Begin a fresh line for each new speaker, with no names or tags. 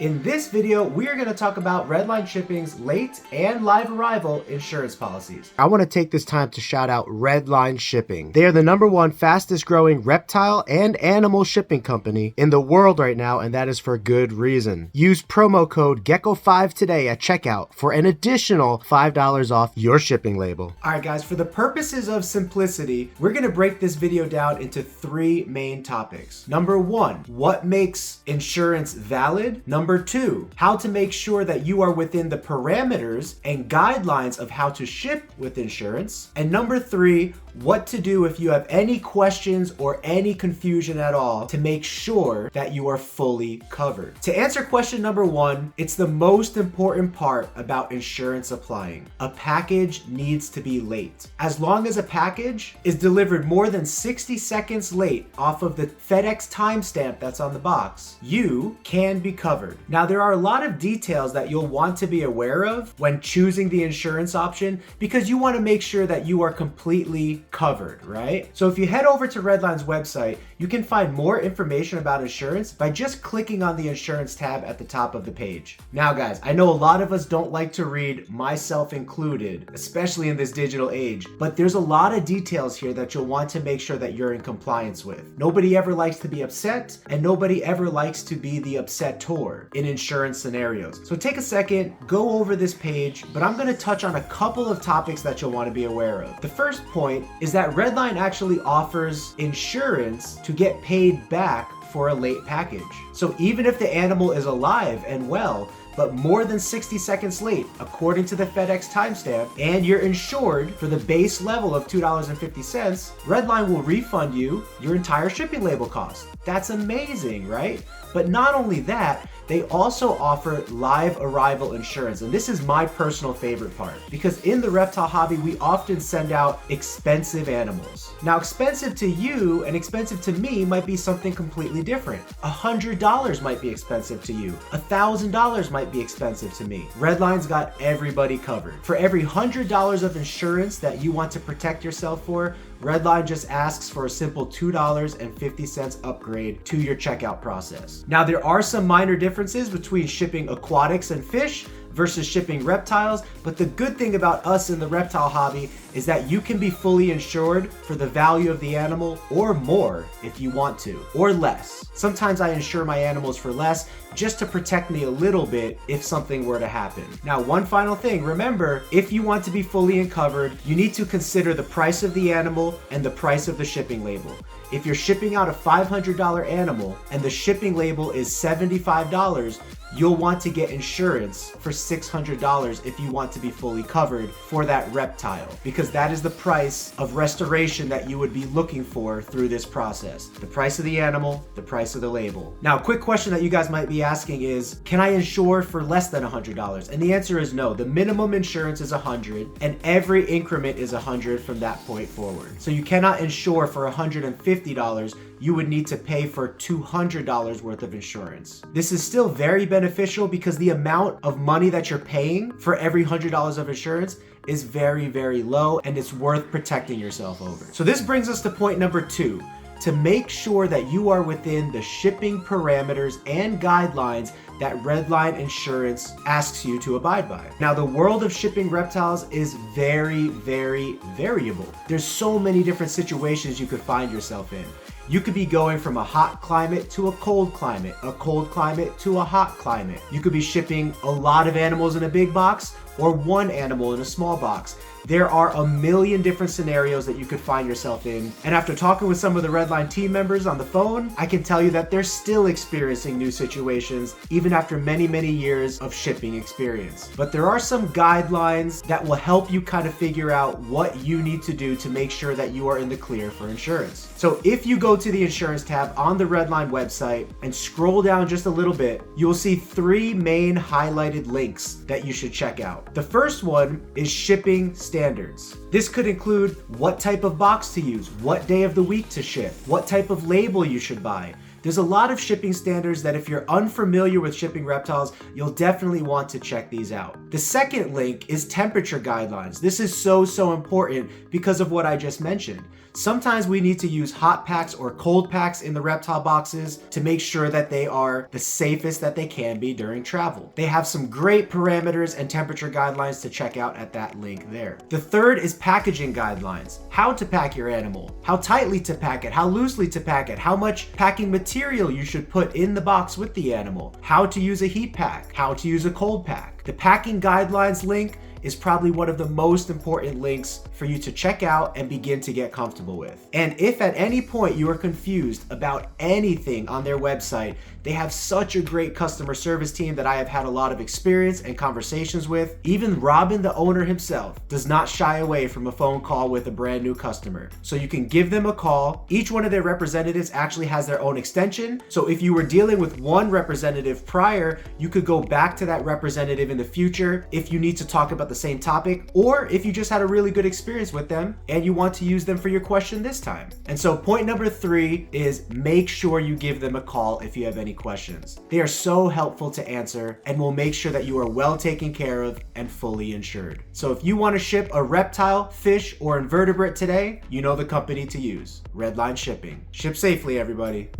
In this video, we are going to talk about Redline Shipping's late and live arrival insurance policies. I want to take this time to shout out Redline Shipping. They are the #1 fastest growing reptile and animal shipping company in the world right now, and that is for good reason. Use promo code GECKO5 today at checkout for an additional $5 off your shipping label. Alright guys, for the purposes of simplicity, we're going to break this video down into 3 main topics. Number 1, what makes insurance valid? Number 2, how to make sure that you are within the parameters and guidelines of how to ship with insurance. And number 3, what to do if you have any questions or any confusion at all to make sure that you are fully covered. To answer question number 1, it's the most important part about insurance applying. A package needs to be late. As long as a package is delivered more than 60 seconds late off of the FedEx timestamp that's on the box, you can be covered. Now, there are a lot of details that you'll want to be aware of when choosing the insurance option because you want to make sure that you are completely covered, right? So if you head over to Redline's website, you can find more information about insurance by just clicking on the insurance tab at the top of the page. Now guys, I know a lot of us don't like to read, myself included, especially in this digital age, but there's a lot of details here that you'll want to make sure that you're in compliance with. Nobody ever likes to be upset, and nobody ever likes to be the upsetor in insurance scenarios. So take a second, go over this page, but I'm going to touch on a couple of topics that you'll want to be aware of. The first point is that Redline actually offers insurance to get paid back for a late package. So even if the animal is alive and well, but more than 60 seconds late, according to the FedEx timestamp, and you're insured for the base level of $2.50, Redline will refund you your entire shipping label cost. That's amazing, right? But not only that, they also offer live arrival insurance. And this is my personal favorite part because in the reptile hobby, we often send out expensive animals. Now, expensive to you and expensive to me might be something completely different. $100 might be expensive to you. $1,000 might be expensive to me. Redline's got everybody covered. For every $100 of insurance that you want to protect yourself for, Redline just asks for a simple $2.50 upgrade to your checkout process. Now, there are some minor differences between shipping aquatics and fish versus shipping reptiles, but the good thing about us in the reptile hobby is that you can be fully insured for the value of the animal or more if you want to, or less. Sometimes I insure my animals for less just to protect me a little bit if something were to happen. Now, one final thing, remember, if you want to be fully covered, you need to consider the price of the animal and the price of the shipping label. If you're shipping out a $500 animal and the shipping label is $75, you'll want to get insurance for $600 if you want to be fully covered for that reptile, because that is the price of restoration that you would be looking for through this process. The price of the animal, the price of the label. Now, a quick question that you guys might be asking is, can I insure for less than $100? And the answer is no. The minimum insurance is $100 and every increment is $100 from that point forward. So you cannot insure for $150. You would need to pay for $200 worth of insurance. This is still very beneficial because the amount of money that you're paying for every $100 of insurance is very, very low, and it's worth protecting yourself over. So this brings us to point number 2. To make sure that you are within the shipping parameters and guidelines that Redline Insurance asks you to abide by. Now, the world of shipping reptiles is very, very variable. There's so many different situations you could find yourself in. You could be going from a hot climate to a cold climate to a hot climate. You could be shipping a lot of animals in a big box or one animal in a small box. There are a million different scenarios that you could find yourself in. And after talking with some of the Redline team members on the phone, I can tell you that they're still experiencing new situations, even after many, many years of shipping experience. But there are some guidelines that will help you kind of figure out what you need to do to make sure that you are in the clear for insurance. So if you go to the insurance tab on the Redline website and scroll down just a little bit, you'll see 3 main highlighted links that you should check out. The first one is shipping standards. This could include what type of box to use, what day of the week to ship, what type of label you should buy. There's a lot of shipping standards that if you're unfamiliar with shipping reptiles, you'll definitely want to check these out. The second link is temperature guidelines. This is so important because of what I just mentioned. Sometimes we need to use hot packs or cold packs in the reptile boxes to make sure that they are the safest that they can be during travel. They have some great parameters and temperature guidelines to check out at that link there. The third is packaging guidelines. How to pack your animal, how tightly to pack it, how loosely to pack it, how much packing material you should put in the box with the animal, how to use a heat pack, how to use a cold pack. The packing guidelines link is probably one of the most important links for you to check out and begin to get comfortable with. And if at any point you are confused about anything on their website, they have such a great customer service team that I have had a lot of experience and conversations with. Even Robin, the owner himself, does not shy away from a phone call with a brand new customer. So you can give them a call. Each one of their representatives actually has their own extension. So if you were dealing with one representative prior, you could go back to that representative in the future if you need to talk about the same topic, or if you just had a really good experience with them and you want to use them for your question this time. And so point number 3 is make sure you give them a call if you have any questions. They are so helpful to answer and will make sure that you are well taken care of and fully insured. So if you want to ship a reptile, fish, or invertebrate today, you know the company to use, Redline Shipping. Ship safely, everybody.